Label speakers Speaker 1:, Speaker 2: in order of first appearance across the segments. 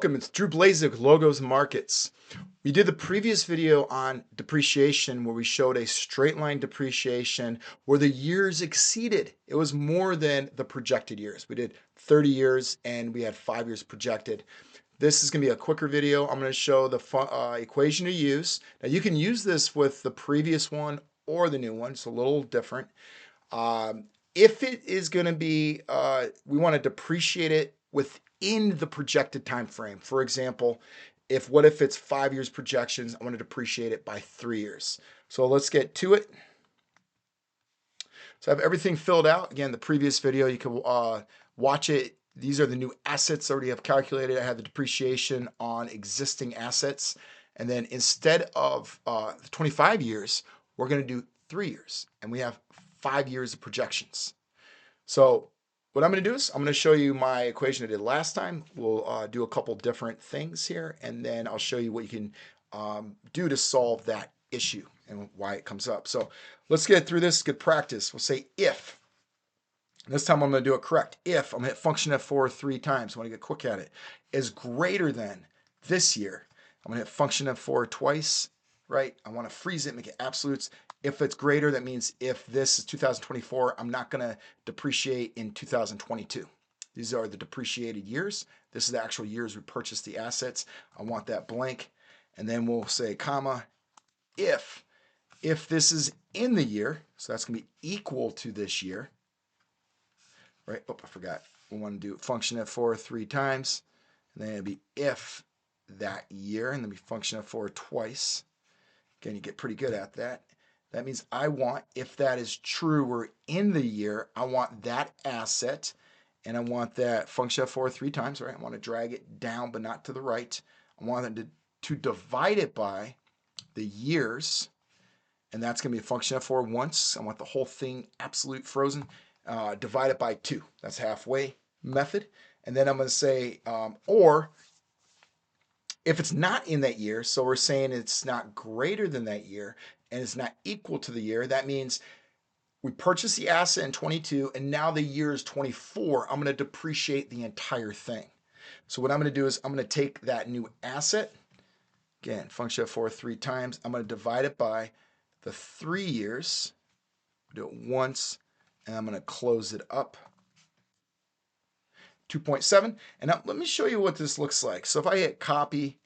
Speaker 1: Welcome, it's Drew Blazik, Logos Markets. We did the previous video on depreciation where we showed a straight line depreciation where the years exceeded. It was more than the projected years. We did 30 years and we had 5 years projected. This is going to be a quicker video. I'm going to show the equation to use. Now you can use this with the previous one or the new one. It's a little different. If it is going to be, we want to depreciate it within the projected time frame. For example, what if it's 5 years projections, I want to depreciate it by 3 years. So let's get to it. So I have everything filled out. Again, the previous video, you can watch it. These are the new assets I already have calculated. I have the depreciation on existing assets. And then instead of 25 years, we're going to do 3 years. And we have 5 years of projections. So what I'm going to do is I'm going to show you my equation I did last time. We'll do a couple different things here, and then I'll show you what you can do to solve that issue and why it comes up. So let's get through this. Good practice. We'll say if. This time I'm going to do it correct. If, I'm going to hit function F4 3 times. I want to get quick at it. Is greater than this year. I'm going to hit function F4 twice, right? I want to freeze it, make it absolutes. If it's greater, that means if this is 2024, I'm not going to depreciate in 2022. These are the depreciated years. This is the actual years we purchased the assets. I want that blank. And then we'll say comma, if this is in the year, so that's going to be equal to this year, right? Oh, I forgot. We want to do function F4 3 times, and then it'll be if that year, and then we function F4 twice. Again, you get pretty good at that. That means I want, if that is true, we're in the year, I want that asset, and I want that function F4 3 times, right? I want to drag it down, but not to the right. I want it to divide it by the years, and that's going to be a function F4 once. I want the whole thing absolute frozen. Divide it by 2. That's halfway method. And then I'm going to say, or if it's not in that year, so we're saying it's not greater than that year and it's not equal to the year, that means we purchased the asset in 22 and now the year is 24. I'm going to depreciate the entire thing. So what I'm going to do is I'm going to take that new asset, again, function F4 3 times. I'm going to divide it by the 3 years. Do it once, and I'm going to close it up. 2.7. And now let me show you what this looks like. So if I hit copy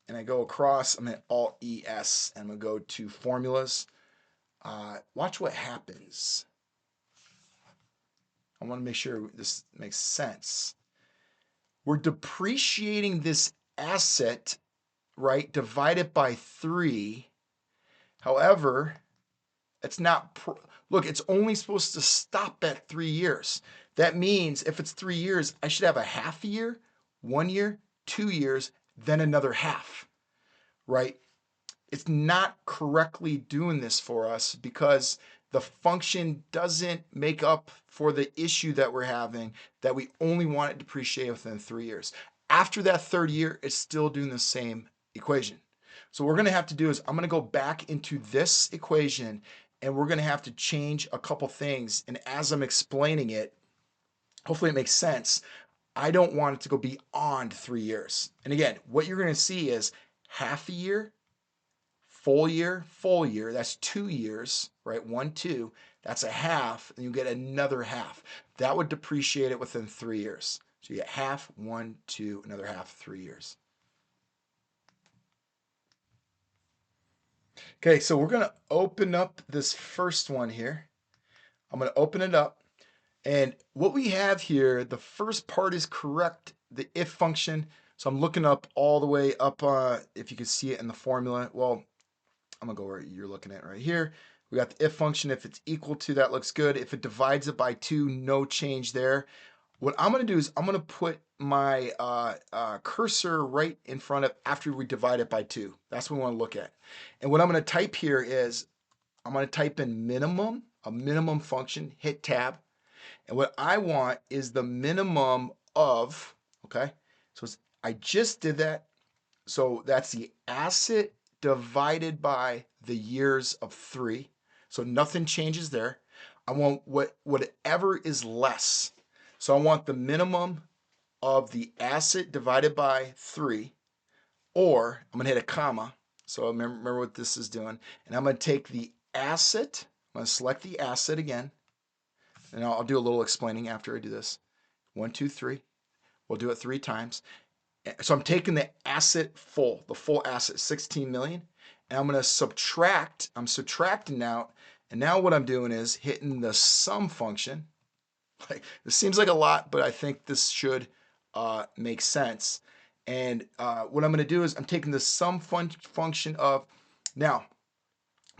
Speaker 1: and I go across, I'm at Alt ES, and I'm going to go to formulas. Watch what happens. I want to make sure this makes sense. We're depreciating this asset, right, divided by 3. However, it's not, look, it's only supposed to stop at 3 years. That means if it's 3 years, I should have a half a year, 1 year, 2 years, then another half, right? It's not correctly doing this for us because the function doesn't make up for the issue that we're having, that we only want it to depreciate within 3 years. After that third year, it's still doing the same equation. So what we're going to have to do is I'm going to go back into this equation and we're going to have to change a couple things. And as I'm explaining it, hopefully it makes sense. I don't want it to go beyond 3 years. And again, what you're going to see is half a year, full year, that's 2 years, right? 1, 2, that's a half, and you get another half. That would depreciate it within 3 years. So you get half, 1, 2, another half, 3 years. Okay, so we're going to open up this first one here. I'm going to open it up. And what we have here, the first part is correct, the if function. So I'm looking up all the way up, if you can see it in the formula. Well, I'm going to go where you're looking at right here. We got the if function. If it's equal to, that looks good. If it divides it by 2, no change there. What I'm going to do is I'm going to put my cursor right in front of after we divide it by 2. That's what we want to look at. And what I'm going to type here is I'm going to type in minimum, a minimum function, hit tab. And what I want is the minimum of, okay, so I just did that. So that's the asset divided by the years of 3. So nothing changes there. I want whatever is less. So I want the minimum of the asset divided by 3, or I'm going to hit a comma. So remember what this is doing. And I'm going to take the asset, I'm going to select the asset again, and I'll do a little explaining after I do this. 1, 2, 3. We'll do it 3 times. So I'm taking the asset full, the full asset, 16 million, and I'm going to subtract. I'm subtracting out, and now what I'm doing is hitting the sum function. Like, this seems like a lot, but I think this should make sense. And what I'm going to do is I'm taking the sum function of, now,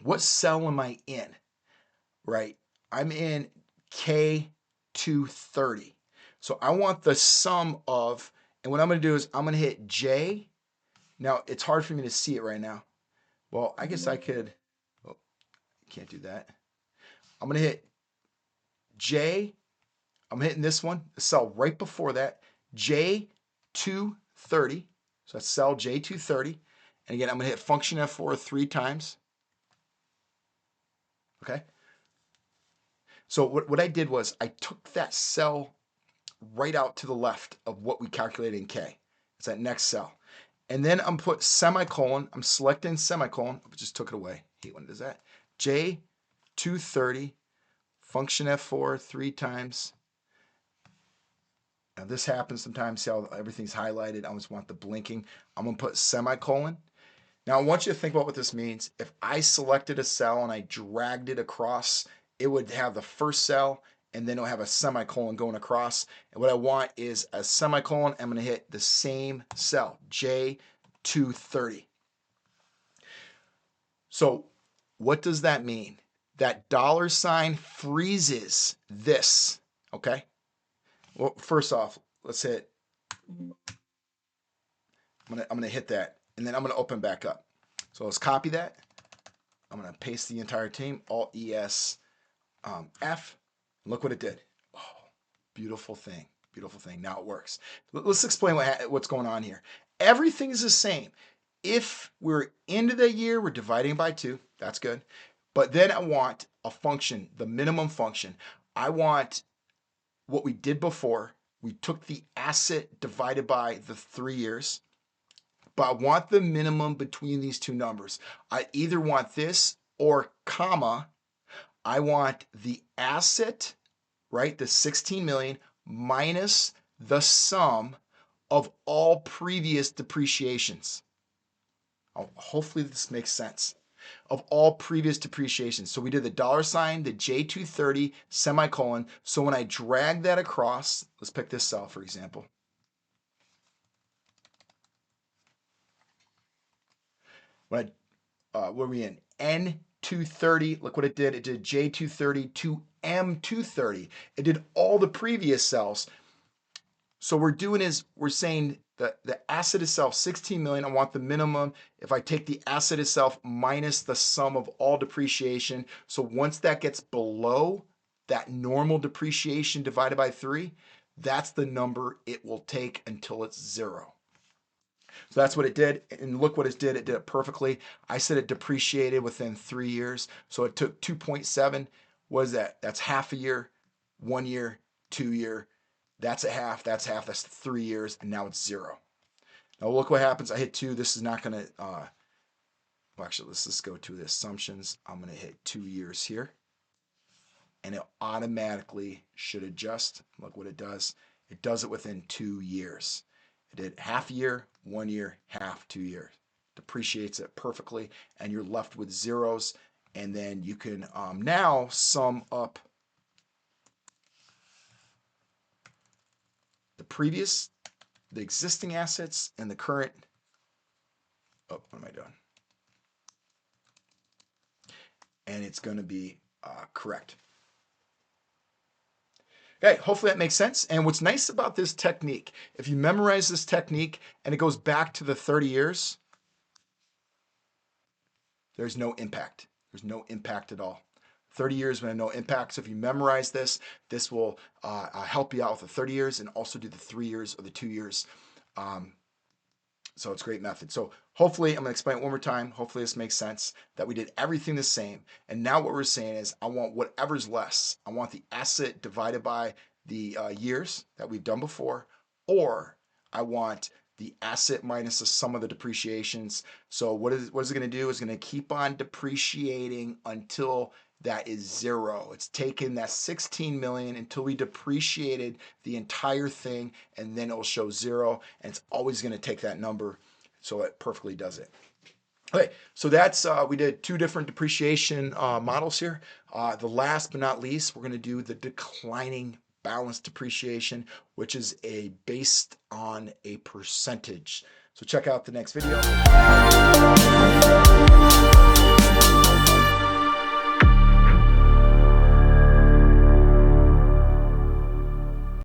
Speaker 1: what cell am I in? Right? I'm in K230. So I want the sum of, and what I'm going to do is I'm going to hit J. Now, it's hard for me to see it right now. Well, I guess I could, oh, can't do that. I'm going to hit J. I'm hitting this one, the cell right before that, J230. So that's cell J230. And again, I'm going to hit function F4 3 times. Okay. So what I did was I took that cell right out to the left of what we calculated in K. It's that next cell. And then I'm put semicolon. I'm selecting semicolon. I just took it away. I hate when it does that. J230, function F4 3 times. Now this happens sometimes. See how everything's highlighted? I just want the blinking. I'm going to put semicolon. Now I want you to think about what this means. If I selected a cell and I dragged it across, it would have the first cell and then it'll have a semicolon going across. And what I want is a semicolon. I'm going to hit the same cell, J230. So what does that mean? That dollar sign freezes this, okay? Well, first off, let's hit, I'm gonna hit that, and then I'm gonna open back up. So let's copy that. I'm gonna paste the entire team, Alt ES F. Look what it did. Oh, beautiful thing, beautiful thing. Now it works. Let's explain what's going on here. Everything is the same. If we're into the year, we're dividing by 2. That's good. But then I want a function, the minimum function. I want what we did before. We took the asset divided by the 3 years. But I want the minimum between these two numbers. I either want this or comma. I want the asset, right, the 16 million minus the sum of all previous depreciations. Oh, hopefully this makes sense. Of all previous depreciations. So we did the dollar sign, the J230, semicolon. So when I drag that across, let's pick this cell, for example. When what are we in? N230. Look what it did. It did J230 to M230. It did all the previous cells. So we're doing is we're saying that the asset itself, 16 million, I want the minimum. If I take the asset itself minus the sum of all depreciation, so once that gets below that normal depreciation divided by 3, that's the number it will take until it's 0. So that's what it did. And look what it did. It did it perfectly. I said it depreciated within 3 years. So it took 2.7. What is that? That's half a year, 1 year, 2 year. That's a half. That's half. That's 3 years. And now it's 0. Now look what happens. I hit 2. This is not going to, well, actually, let's just go to the assumptions. I'm going to hit 2 years here. And it automatically should adjust. Look what it does. It does it within 2 years. It did half a year, 1 year, half, 2 years. Depreciates it perfectly, and you're left with zeros. And then you can now sum up the existing assets and the current. Oh, what am I doing? And it's going to be correct. Okay, hopefully that makes sense. And what's nice about this technique, if you memorize this technique and it goes back to the 30 years, there's no impact. There's no impact at all. 30 years with no impact. So if you memorize this, this will help you out with the 30 years and also do the 3 years or the 2 years. So it's a great method. So hopefully, I'm going to explain it one more time. Hopefully this makes sense that we did everything the same. And now what we're saying is I want whatever's less. I want the asset divided by the years that we've done before, or I want the asset minus the sum of the depreciations. So what is it going to do? It's going to keep on depreciating until that is zero. It's taken that 16 million until we depreciated the entire thing, and then it'll show zero, and it's always going to take that number, so it perfectly does it. Okay, so that's we did two different depreciation models here. The last but not least, we're going to do the declining balance depreciation, which is based on a percentage. So check out the next video.